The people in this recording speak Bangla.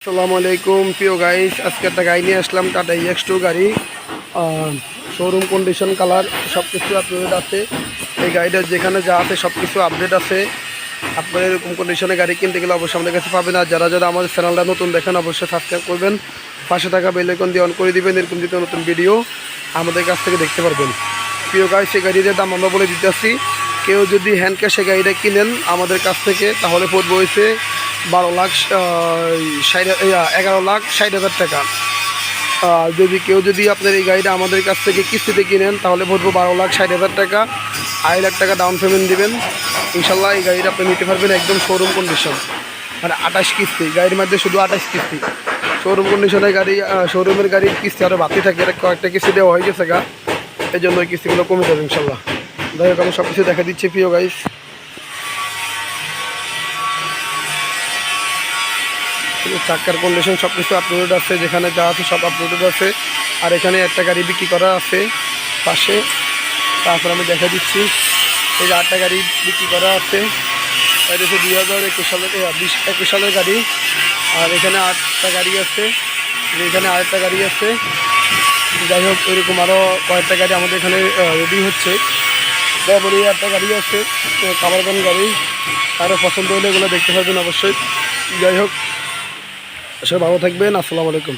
আসসালামু আলাইকুম প্রিয় গাইস, আজকে একটা গাড়ি নিয়ে আসলাম, টাটা EX2 গাড়ি। শোরুম কন্ডিশন, কালার সব কিছু আপডেট আছে। এই গাড়িটার যেখানে যা আছে সব কিছু আপডেট আছে। আপনার এরকম কন্ডিশনে গাড়ি কিনতে গেলে অবশ্যই আমাদের কাছে পাবেন। আর যারা যারা আমাদের চ্যানেলটা নতুন দেখেন অবশ্যই সাবস্ক্রাইব করবেন, পাশে থাকা বেল আইকন দিয়ে অন করে দিবেন। এরকম দিতে নতুন ভিডিও আমাদের কাছ থেকে দেখতে পারবেন। প্রিয় গাইস, এই গাড়িটার দাম আমরা বলে দিতেছি। কেউ যদি হ্যান্ড ক্যাশে গাড়িটা কিনেন আমাদের কাছ থেকে তাহলে পড়বে হয়েছে 11,60,000 টাকা। যদি আপনার এই গাড়িটা আমাদের কাছ থেকে কিস্তিতে কিনেন তাহলে পড়বো 12,60,000 টাকা। 2.5 লাখ টাকা ডাউন পেমেন্ট দেবেন। ইনশাল্লাহ এই গাড়িটা আপনি নিতে পারবেন একদম শোরুম কন্ডিশন, মানে 28 কিস্তি। গাড়ির মধ্যে শুধু 28 কিস্তি। শোরুম কন্ডিশনের গাড়ি, শোরুমের গাড়ির কিস্তি আরও বাতি থাকে, কয়েকটা কিস্তি দেওয়া হয়ে গেছে গা, এই জন্য ওই কিস্তিগুলো কমে যাবে ইনশাল্লাহ। যাই হোক, আমি সব কিছু দেখা দিচ্ছি প্রিয় গাইস। চাক্কার কন্ডিশন সব কিছু আপলোডেড আছে, যেখানে যা আছে সব আপলোডেড আছে। আর এখানে একটা গাড়ি বিক্রি করা আছে পাশে, তারপর আমি দেখা দিচ্ছি। এই যে 8টা গাড়ি বিক্রি করা আছে। এটা হচ্ছে 2021 সালের 21 সালের গাড়ি। আর এখানে 8টা গাড়ি আছে, এখানে আরেকটা গাড়ি আছে। যাই হোক, এরকম আরও কয়েকটা গাড়ি আমাদের এখানে রেডি হচ্ছে। তারপরে 8টা গাড়ি আছে, কাভারগান গাড়ি। আরও পছন্দ হলে এগুলো দেখতে পারবেন অবশ্যই। যাই হোক, সবাই ভালো থাকবেন। আসসালামু আলাইকুম।